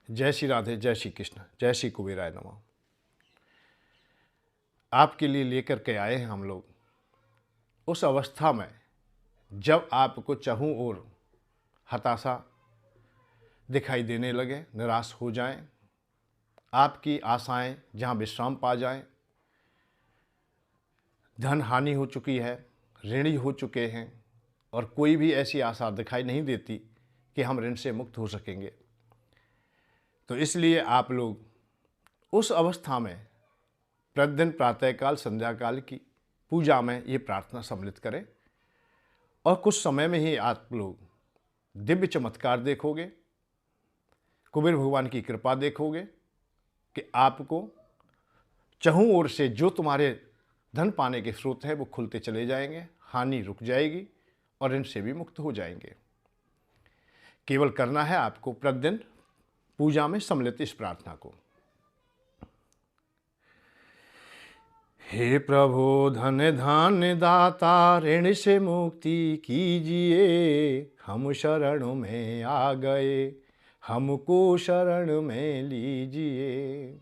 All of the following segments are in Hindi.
जय श्री राधे, जय श्री कृष्ण, जय श्री कुबेराय नमः। आपके लिए लेकर के आए हैं हम लोग उस अवस्था में जब आपको चारों ओर हताशा दिखाई देने लगे, निराश हो जाएं, आपकी आशाएं जहां विश्राम पा जाएं, धन हानि हो चुकी है, ऋणी हो चुके हैं और कोई भी ऐसी आशा दिखाई नहीं देती कि हम ऋण से मुक्त हो सकेंगे। तो इसलिए आप लोग उस अवस्था में प्रतिदिन प्रातःकाल संध्याकाल की पूजा में ये प्रार्थना सम्मिलित करें और कुछ समय में ही आप लोग दिव्य चमत्कार देखोगे, कुबेर भगवान की कृपा देखोगे कि आपको चारों ओर से जो तुम्हारे धन पाने के स्रोत है वो खुलते चले जाएंगे, हानि रुक जाएगी और ऋण से भी मुक्त हो जाएंगे। केवल करना है आपको प्रतिदिन पूजा में सम्मिलित इस प्रार्थना को। हे प्रभु धन धान्य दाता ऋण से मुक्ति कीजिए, हम शरण में आ गए, हमको शरण में लीजिए।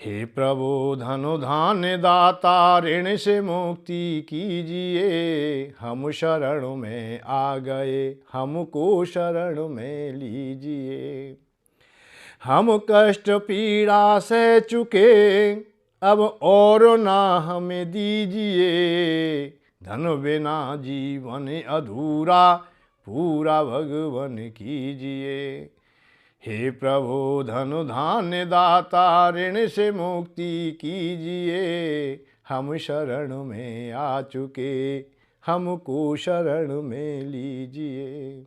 हे प्रभु धन धान्य दाता ऋण से मुक्ति कीजिए, हम शरण में आ गए, हमको शरण में लीजिए। हम कष्ट पीड़ा सह चुके, अब और ना हमें दीजिए, धन बिना जीवन अधूरा, पूरा भगवन कीजिए। हे प्रभु धन धान्य दाता ऋण से मुक्ति कीजिए, हम शरण में आ चुके, हमको शरण में लीजिए।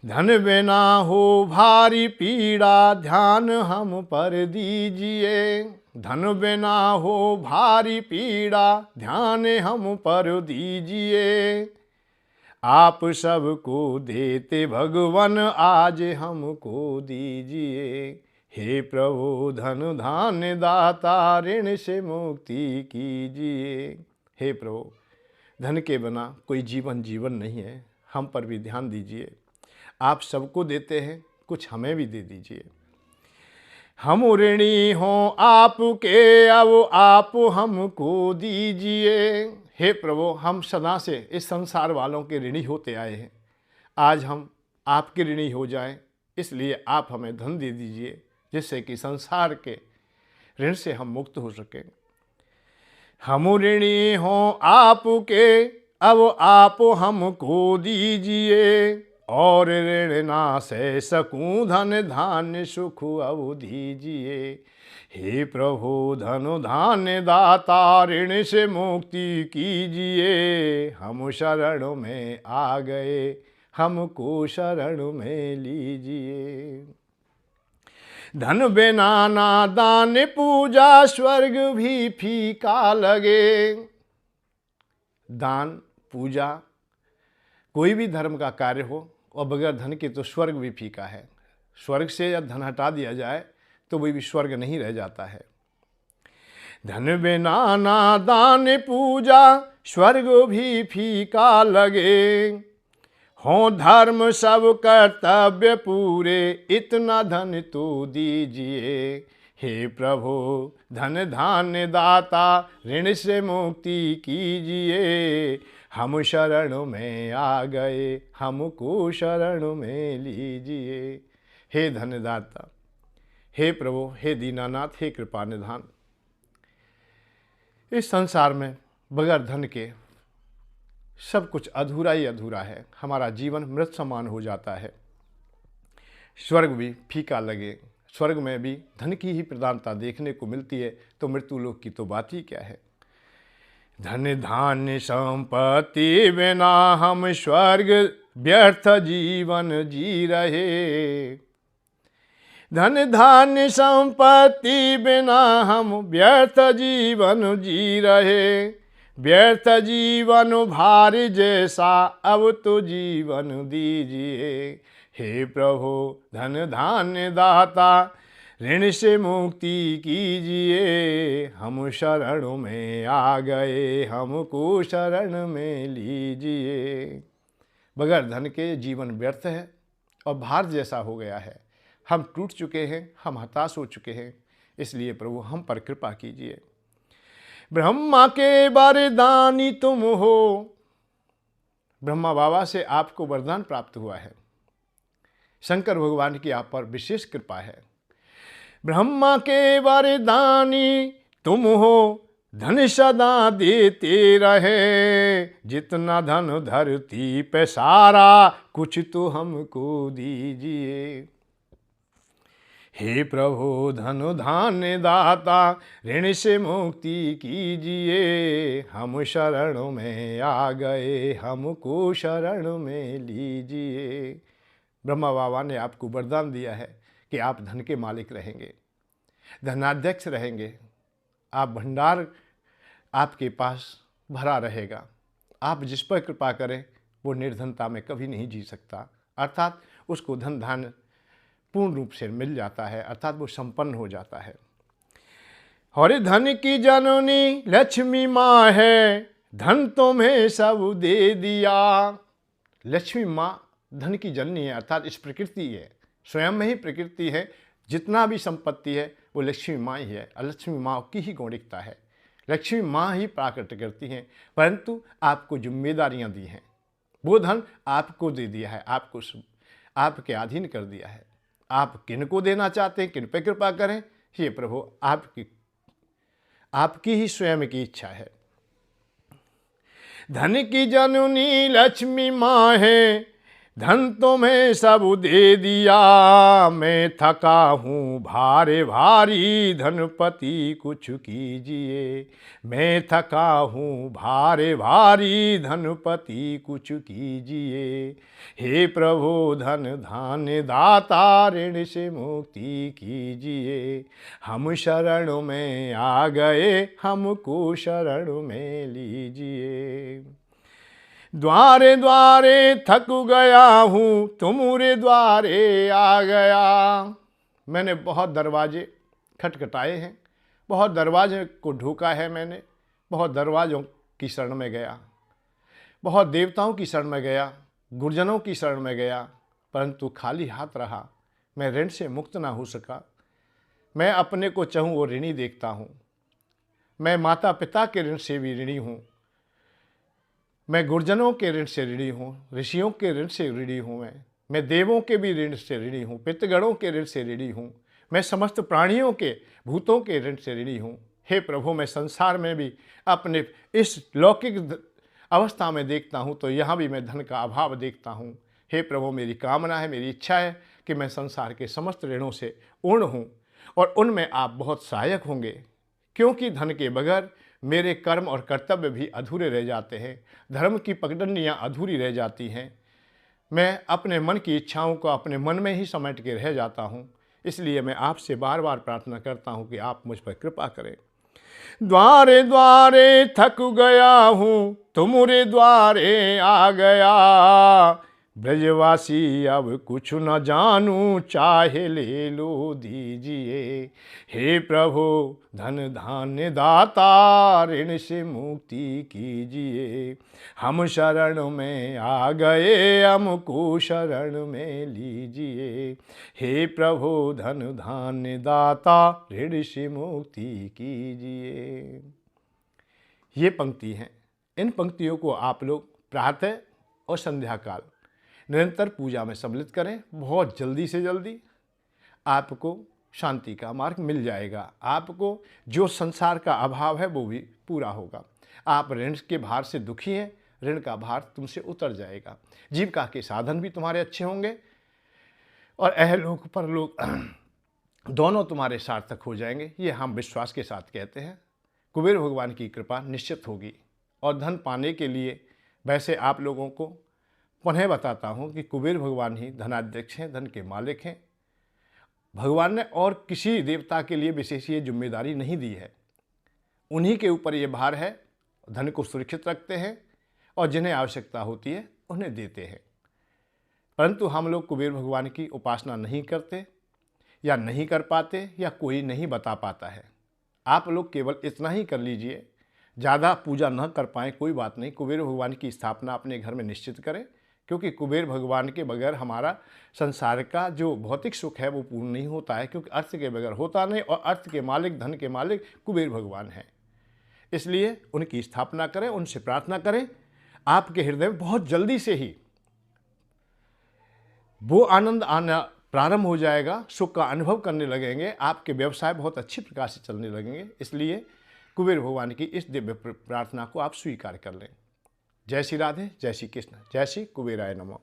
धन बिना हो भारी पीड़ा, ध्यान हम पर दीजिए, धन बिना हो भारी पीड़ा, ध्यान हम पर दीजिए। आप सबको देते भगवन, आज हमको दीजिए। हे प्रभु धन धान्य दाता ऋण से मुक्ति कीजिए। हे प्रभु धन के बिना कोई जीवन नहीं है, हम पर भी ध्यान दीजिए। आप सबको देते हैं, कुछ हमें भी दे दीजिए। हम ऋणी हों आपके, अब आप हमको दीजिए। हे प्रभु हम सदा से इस संसार वालों के ऋणी होते आए हैं, आज हम आपके ऋणी हो जाएं, इसलिए आप हमें धन दे दीजिए जिससे कि संसार के ऋण से हम मुक्त हो सकें। हम ऋणी हों आपके, अब आप हमको दीजिए, और ऋण ना सह सकूं, धन धान्य सुख अब दीजिए। हे प्रभु धन धान्य दाता ऋण से मुक्ति कीजिए, हम शरण में आ गए, हमको शरण में लीजिए। धन बिना ना दान पूजा, स्वर्ग भी फीका लगे। दान पूजा कोई भी धर्म का कार्य हो और बगैर धन के तो स्वर्ग भी फीका है। स्वर्ग से या धन हटा दिया जाए तो वही भी स्वर्ग नहीं रह जाता है। धन बिना ना दान पूजा, स्वर्ग भी फीका लगे। हो धर्म सब कर्तव्य पूरे, इतना धन तो दीजिए। हे प्रभु धन धान्य दाता ऋण से मुक्ति कीजिए, हम शरण में आ गए, हमको शरण में लीजिए। हे धनदाता, हे प्रभु, हे दीनानाथ, हे कृपा निधान, इस संसार में बगैर धन के सब कुछ अधूरा ही अधूरा है। हमारा जीवन मृत समान हो जाता है, स्वर्ग भी फीका लगे। स्वर्ग में भी धन की ही प्रधानता देखने को मिलती है, तो मृत्यु लोक की तो बात ही क्या है। धन धान्य संपत्ति बिना हम स्वर्ग व्यर्थ जीवन जी रहे। धन धान्य संपत्ति बिना हम व्यर्थ जीवन जी रहे। व्यर्थ जीवन भारी जैसा, अब तो जीवन दीजिए। हे प्रभु धन धान्य दाता ऋण से मुक्ति कीजिए, हम शरण में आ गए, हमको शरण में लीजिए। बगैर धन के जीवन व्यर्थ है और भार जैसा हो गया है। हम टूट चुके हैं, हम हताश हो चुके हैं, इसलिए प्रभु हम पर कृपा कीजिए। ब्रह्मा के वरदानी तुम हो। ब्रह्मा बाबा से आपको वरदान प्राप्त हुआ है। शंकर भगवान की आप पर विशेष कृपा है। ब्रह्मा के वरदानी तुम हो, धन सदा देते रहे, जितना धन धरती पे सारा, कुछ तो हमको दीजिए। हे प्रभु धन धान्य दाता, ऋण से मुक्ति कीजिए, हम शरण में आ गए, हमको शरण में लीजिए। ब्रह्मा बाबा ने आपको वरदान दिया है कि आप धन के मालिक रहेंगे, धनाध्यक्ष रहेंगे, आप भंडार आपके पास भरा रहेगा। आप जिस पर कृपा करें वो निर्धनता में कभी नहीं जी सकता, अर्थात उसको धन धान्य पूर्ण रूप से मिल जाता है, अर्थात वो संपन्न हो जाता है। और धन की जननी लक्ष्मी माँ है, धन तुम्हें सब दे दिया। लक्ष्मी माँ धन की जननी है, अर्थात इस प्रकृति है, स्वयं में ही प्रकृति है। जितना भी संपत्ति है वो लक्ष्मी माँ ही है, लक्ष्मी माँ की ही गौणिकता है। लक्ष्मी माँ ही प्राकट करती हैं, परंतु आपको जिम्मेदारियाँ दी हैं। वो धन आपको दे दिया है, आपको आपके अधीन कर दिया है। आप किन को देना चाहते हैं, किन पे कृपा करें, ये प्रभु आपकी ही स्वयं की इच्छा है। धन की जननी लक्ष्मी माँ है, धन तुम्हें सब दे दिया। मैं थका हूँ भारे भारी, धनपति कुछ कीजिए। मैं थका हूँ भारे भारी, धनपति कुछ कीजिए। हे प्रभु धन धान्य दाता, ऋण से मुक्ति कीजिए। हम शरण में आ गए, हमको शरण में लीजिए। द्वारे द्वारे थक गया हूँ, तुम्हारे द्वारे आ गया। मैंने बहुत दरवाजे खटखटाए हैं, बहुत दरवाजे को ढूका है मैंने, बहुत दरवाज़ों की शरण में गया, बहुत देवताओं की शरण में गया, गुरुजनों की शरण में गया, परंतु खाली हाथ रहा। मैं ऋण से मुक्त ना हो सका। मैं अपने को चाहूँ वो ऋणी देखता हूँ। मैं माता पिता के ऋण से भी ऋणी हूँ, मैं गुरुजनों के ऋण से ऋणी हूँ, ऋषियों के ऋण से ऋणी हूँ। मैं देवों के भी ऋण से ऋणी हूँ, पितृगणों के ऋण से ऋणी हूँ। मैं समस्त प्राणियों के, भूतों के ऋण से ऋणी हूँ। हे प्रभु मैं संसार में भी अपने इस लौकिक अवस्था में देखता हूँ तो यहाँ भी मैं धन का अभाव देखता हूँ। हे प्रभु मेरी कामना है, मेरी इच्छा है कि मैं संसार के समस्त ऋणों से पूर्ण हूँ और उनमें आप बहुत सहायक होंगे, क्योंकि धन के बगैर मेरे कर्म और कर्तव्य भी अधूरे रह जाते हैं, धर्म की पगडंडियाँ अधूरी रह जाती हैं। मैं अपने मन की इच्छाओं को अपने मन में ही समेट के रह जाता हूँ। इसलिए मैं आपसे बार बार प्रार्थना करता हूँ कि आप मुझ पर कृपा करें। द्वारे द्वारे थक गया हूँ, तुम्हारे द्वारे आ गया। ब्रजवासी अब कुछ न जानूं, चाहे ले लो दीजिए। हे प्रभु धन धान्य दाता, ऋण से मुक्ति कीजिए। हम शरण में आ गए, हमको शरण में लीजिए। हे प्रभु धन धान्य दाता, ऋण से मुक्ति कीजिए। ये पंक्ति हैं। इन पंक्तियों को आप लोग प्रातः और संध्या काल निरंतर पूजा में सम्मिलित करें। बहुत जल्दी से जल्दी आपको शांति का मार्ग मिल जाएगा। आपको जो संसार का अभाव है वो भी पूरा होगा। आप ऋण के भार से दुखी हैं, ऋण का भार तुमसे उतर जाएगा। जीविका के साधन भी तुम्हारे अच्छे होंगे और अहलोक परलोक दोनों तुम्हारे सार्थक हो जाएंगे। ये हम विश्वास के साथ कहते हैं। कुबेर भगवान की कृपा निश्चित होगी। और धन पाने के लिए वैसे आप लोगों को पुनः बताता हूँ कि कुबेर भगवान ही धनाध्यक्ष हैं, धन के मालिक हैं। भगवान ने और किसी देवता के लिए विशेष ये जिम्मेदारी नहीं दी है। उन्हीं के ऊपर ये भार है। धन को सुरक्षित रखते हैं और जिन्हें आवश्यकता होती है उन्हें देते हैं। परंतु हम लोग कुबेर भगवान की उपासना नहीं करते या नहीं कर पाते या कोई नहीं बता पाता है। आप लोग केवल इतना ही कर लीजिए। ज़्यादा पूजा न कर पाएँ कोई बात नहीं। कुबेर भगवान की स्थापना अपने घर में निश्चित करें। क्योंकि कुबेर भगवान के बगैर हमारा संसार का जो भौतिक सुख है वो पूर्ण नहीं होता है, क्योंकि अर्थ के बगैर होता नहीं, और अर्थ के मालिक, धन के मालिक कुबेर भगवान हैं। इसलिए उनकी स्थापना करें, उनसे प्रार्थना करें, आपके हृदय में बहुत जल्दी से ही वो आनंद आना प्रारंभ हो जाएगा, सुख का अनुभव करने लगेंगे, आपके व्यवसाय बहुत अच्छी प्रकार से चलने लगेंगे। इसलिए कुबेर भगवान की इस दिव्य प्रार्थना को आप स्वीकार कर लें। जय श्री राधे, जय श्री कृष्ण, जय श्री कुबेराय नमः।